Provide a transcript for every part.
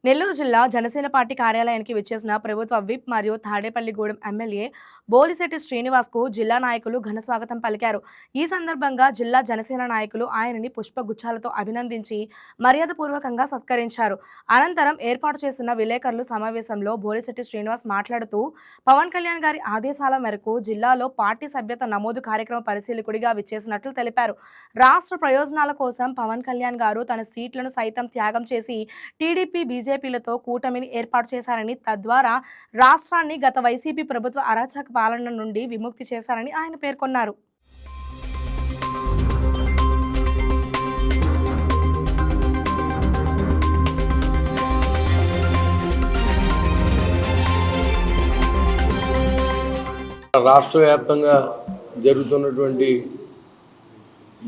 నెల్లూరు జిల్లా జనసేన పార్టీ కార్యాలయానికి విచ్చేసిన ప్రభుత్వ విప్ మరియు తాడేపల్లిగూడెం ఎమ్మెల్యే బోలిశెట్టి శ్రీనివాస్కు జిల్లా నాయకులు ఘన స్వాగతం పలికారు. ఈ సందర్భంగా జిల్లా జనసేన నాయకులు ఆయనని పుష్పగుచ్చాలతో అభినందించి మర్యాదపూర్వకంగా సత్కరించారు. అనంతరం ఏర్పాటు చేసిన విలేకరుల సమావేశంలో బోలిశెట్టి శ్రీనివాస్ మాట్లాడుతూ పవన్ కళ్యాణ్ గారి ఆదేశాల మేరకు జిల్లాలో పార్టీ సభ్యత నమోదు కార్యక్రమ పరిశీలకుడిగా విచ్చేసినట్లు తెలిపారు. రాష్ట్ర ప్రయోజనాల కోసం పవన్ కళ్యాణ్ గారు తన సీట్లను సైతం త్యాగం చేసి టీడీపీ బీజేపీలతో కూటమిని ఏర్పాటు చేశారని, తద్వారా రాష్ట్రాన్ని గత వైసీపీ ప్రభుత్వ అరాచక పాలన నుండి విముక్తి చేశారని ఆయన పేర్కొన్నారు. రాష్ట్ర వ్యాప్తంగా జరుగుతున్నటువంటి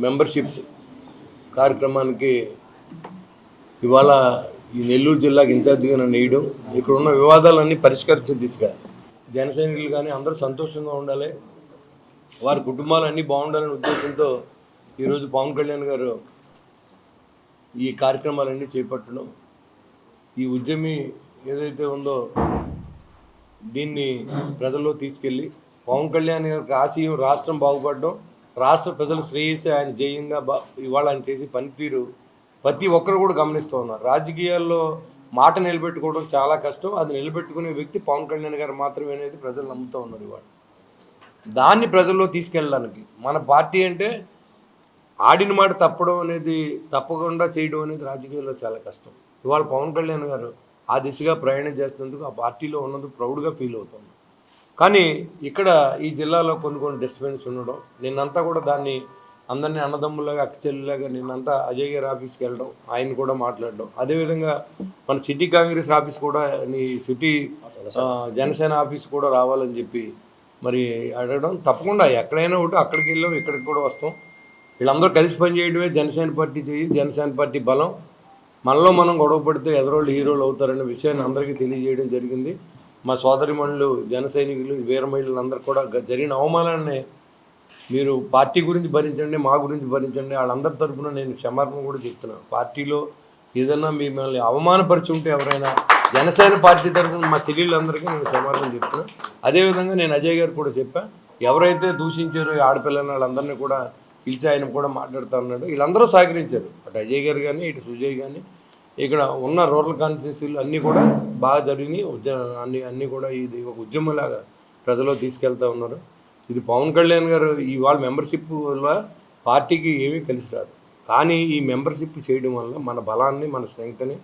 మెంబర్షిప్ కార్యక్రమానికి ఇవాళ ఈ నెల్లూరు జిల్లాకి ఇన్ఛార్జిగా నన్ను వేయడం, ఇక్కడ ఉన్న వివాదాలన్నీ పరిష్కరించే దిశగా జన సైనికులు కానీ అందరూ సంతోషంగా ఉండాలి, వారి కుటుంబాలన్నీ బాగుండాలనే ఉద్దేశంతో ఈరోజు పవన్ కళ్యాణ్ గారు ఈ కార్యక్రమాలన్నీ చేపట్టడం, ఈ ఉద్యమి ఏదైతే ఉందో దీన్ని ప్రజల్లో తీసుకెళ్ళి పవన్ కళ్యాణ్ గారికి ఆశయం రాష్ట్రం బాగుపడడం, రాష్ట్ర ప్రజల శ్రేయస్సు ఆయన జయంగా ఇవాళ ఆయన చేసే పనితీరు ప్రతి ఒక్కరు కూడా గమనిస్తూ ఉన్నారు. రాజకీయాల్లో మాట నిలబెట్టుకోవడం చాలా కష్టం, అది నిలబెట్టుకునే వ్యక్తి పవన్ కళ్యాణ్ గారు మాత్రమే అనేది ప్రజలు నమ్ముతూ ఉన్నారు. ఇవాళ దాన్ని ప్రజల్లో తీసుకెళ్ళడానికి మన పార్టీ అంటే ఆడిన మాట తప్పడం అనేది, తప్పకుండా చేయడం అనేది రాజకీయాల్లో చాలా కష్టం. ఇవాళ పవన్ కళ్యాణ్ గారు ఆ దిశగా ప్రయాణం చేస్తున్నందుకు ఆ పార్టీలో ఉన్నందుకు ప్రౌడ్గా ఫీల్ అవుతుంది. కానీ ఇక్కడ ఈ జిల్లాలో కొన్ని డిస్టర్బెన్స్ ఉండడం, నిన్నంతా కూడా దాన్ని అందరినీ అన్నదమ్ములాగా అక్కచెల్లిలాగా నిన్నంతా అజయ్ గారి ఆఫీస్కి వెళ్ళడం, ఆయన కూడా మాట్లాడడం, అదేవిధంగా మన సిటీ కాంగ్రెస్ ఆఫీస్ కూడా నీ సిటీ జనసేన ఆఫీస్ కూడా రావాలని చెప్పి మరి అడగడం, తప్పకుండా ఎక్కడైనా ఒకటి అక్కడికి వెళ్ళాం, ఇక్కడికి కూడా వస్తాం. వీళ్ళందరూ కలిసి పనిచేయడమే జనసేన పార్టీ జనసేన పార్టీ బలం. మనలో మనం గొడవ పడితే ఎదరోళ్ళు హీరోలు అవుతారనే విషయాన్ని అందరికీ తెలియజేయడం జరిగింది. మా సోదరిమణులు జన సైనికులు వీర మహిళలందరూ కూడా జరిగిన అవమానాన్ని మీరు పార్టీ గురించి భరించండి, మా గురించి భరించండి, వాళ్ళందరి తరఫున నేను క్షమాపణ కూడా చెప్తున్నాను. పార్టీలో ఏదన్నా మిమ్మల్ని అవమానపరిచి ఉంటే ఎవరైనా జనసేన పార్టీ తరఫున మా చెల్లెళ్ళందరికీ నేను క్షమాపణ చెప్తున్నాను. అదేవిధంగా నేను అజయ్ గారు కూడా చెప్పాను, ఎవరైతే దూషించారో ఈ ఆడపిల్లని వాళ్ళందరినీ కూడా పిలిచి ఆయన కూడా మాట్లాడుతూ ఉన్నాడు. వీళ్ళందరూ సహకరించారు, అటు అజయ్ గారు కానీ ఇటు సుజయ్ కానీ. ఇక్కడ ఉన్న రూరల్ కాన్స్టిట్యూన్సీలు అన్నీ కూడా బాగా జరిగినాయి. అన్నీ కూడా ఇది ఒక ఉద్యమంలాగా ప్రజల్లో తీసుకెళ్తూ ఉన్నారు. ఇది పవన్ కళ్యాణ్ గారు ఇవాళ మెంబర్షిప్ వల్ల పార్టీకి ఏమీ కలిసి రాదు, కానీ ఈ మెంబర్షిప్ చేయడం వల్ల మన బలాన్ని, మన స్ట్రెంగ్త్ని,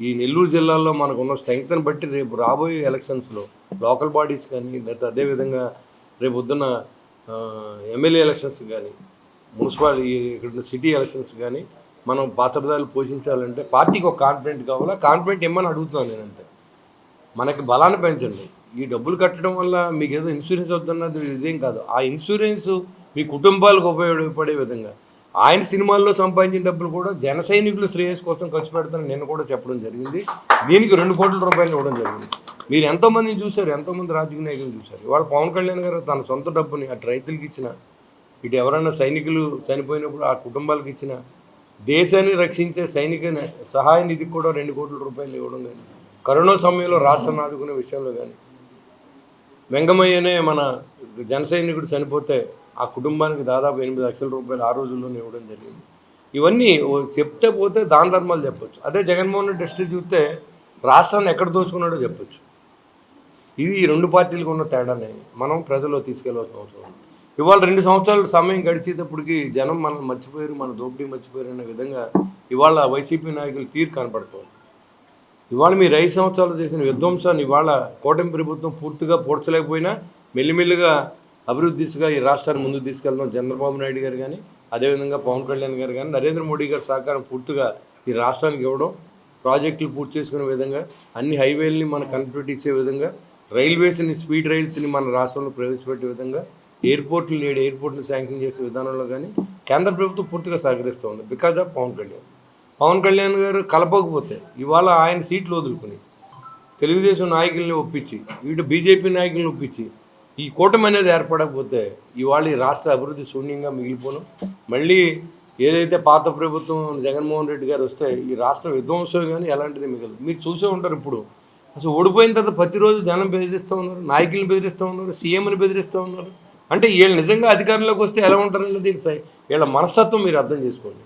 ఈ నెల్లూరు జిల్లాలో మనకు ఉన్న స్ట్రెంగ్త్ని బట్టి రేపు రాబోయే ఎలక్షన్స్లో లోకల్ బాడీస్ కానీ, లేదా అదేవిధంగా రేపు పొద్దున్న ఎమ్మెల్యే ఎలక్షన్స్ కానీ, మున్సిపాలిటీ ఇక్కడ సిటీ ఎలక్షన్స్ కానీ మనం పాత్రదారులు పోషించాలంటే పార్టీకి ఒక కాన్ఫిడెంట్ కావాలా. కాన్ఫిడెంట్ ఇమ్మని అడుగుతున్నాను నేనంతే. మనకి బలాన్ని పెంచండి. ఈ డబ్బులు కట్టడం వల్ల మీకు ఏదో ఇన్సూరెన్స్ అవుతున్నది ఇదేం కాదు. ఆ ఇన్సూరెన్స్ మీ కుటుంబాలకు ఉపయోగపడే విధంగా ఆయన సినిమాల్లో సంపాదించిన డబ్బులు కూడా జన సైనికులు శ్రేయస్ కోసం ఖర్చు పెడతానని నేను కూడా చెప్పడం జరిగింది. దీనికి 2 కోట్ల రూపాయలు ఇవ్వడం జరిగింది. మీరు ఎంతోమందిని చూశారు, ఎంతోమంది రాజకీయ నాయకులు చూశారు. ఇవాళ పవన్ కళ్యాణ్ గారు తన సొంత డబ్బుని అటు రైతులకు ఇచ్చిన, ఇటు ఎవరైనా సైనికులు చనిపోయినప్పుడు ఆ కుటుంబాలకు ఇచ్చిన, దేశాన్ని రక్షించే సైనిక సహాయ నిధికి కూడా 2 కోట్ల రూపాయలు ఇవ్వడం కానీ, కరోనా సమయంలో రాష్ట్రాన్ని ఆదుకునే విషయంలో కానీ, వెంగమయ్యనే మన జన సైనికుడు చనిపోతే ఆ కుటుంబానికి దాదాపు 8 లక్షల రూపాయలు ఆ రోజుల్లోనే ఇవ్వడం జరిగింది. ఇవన్నీ చెప్తే పోతే దాన ధర్మాలు చెప్పొచ్చు. అదే జగన్మోహన్ రెడ్డి హిస్టరీ చూస్తే రాష్ట్రాన్ని ఎక్కడ దోచుకున్నాడో చెప్పొచ్చు. ఇది ఈ 2 పార్టీలకు ఉన్న తేడానే మనం ప్రజల్లో తీసుకెళ్లాల్సిన అవసరం ఉంది. ఇవాళ 2 సంవత్సరాలు సమయం గడిచేటప్పటికి జనం మనం మర్చిపోయారు, మన దోపిడీ మర్చిపోయారు అనే విధంగా ఇవాళ వైసీపీ నాయకులు తీరు కనపడుతుంది. ఇవాళ మీరు 5 సంవత్సరాలు చేసిన విధ్వంసాన్ని ఇవాళ కూటమి ప్రభుత్వం పూర్తిగా పూడ్చలేకపోయినా మెల్లిమెల్లిగా అభివృద్ధి దిశగా ఈ రాష్ట్రాన్ని ముందుకు తీసుకెళ్ళడం చంద్రబాబు నాయుడు గారు కానీ, అదేవిధంగా పవన్ కళ్యాణ్ గారు కానీ, నరేంద్ర మోడీ గారి సహకారం పూర్తిగా ఈ రాష్ట్రానికి ఇవ్వడం, ప్రాజెక్టులు పూర్తి చేసుకునే విధంగా, అన్ని హైవేలని మన కనెక్టివిటీ ఇచ్చే విధంగా, రైల్వేస్ని స్పీడ్ రైల్స్ని మన రాష్ట్రంలో ప్రవేశపెట్టే విధంగా, ఎయిర్పోర్ట్లు శాంక్షన్ చేసే విధానంలో కానీ కేంద్ర ప్రభుత్వం పూర్తిగా సహకరిస్తూ ఉంది బికాజ్ ఆఫ్ పవన్ కళ్యాణ్ గారు కలపకపోతే ఇవాళ ఆయన సీట్లు వదులుకుని తెలుగుదేశం నాయకుల్ని ఒప్పించి, వీటి బీజేపీ నాయకుల్ని ఒప్పించి ఈ కూటమి అనేది ఏర్పడకపోతే ఇవాళ ఈ రాష్ట్ర అభివృద్ధి శూన్యంగా మిగిలిపోను. మళ్ళీ ఏదైతే పాత ప్రభుత్వం జగన్మోహన్ రెడ్డి గారు వస్తే ఈ రాష్ట్రం విధ్వంసం కానీ ఎలాంటిది మిగలదు. మీరు చూసే ఉంటారు ఇప్పుడు అసలు ఓడిపోయిన తర్వాత ప్రతిరోజు జనం బెదిరిస్తూ ఉన్నారు, నాయకులను బెదిరిస్తూ ఉన్నారు, సీఎంని బెదిరిస్తూ ఉన్నారు. అంటే వీళ్ళు నిజంగా అధికారంలోకి వస్తే ఎలా ఉంటారన్నది వీళ్ళ మనస్తత్వం మీరు అర్థం చేసుకోండి.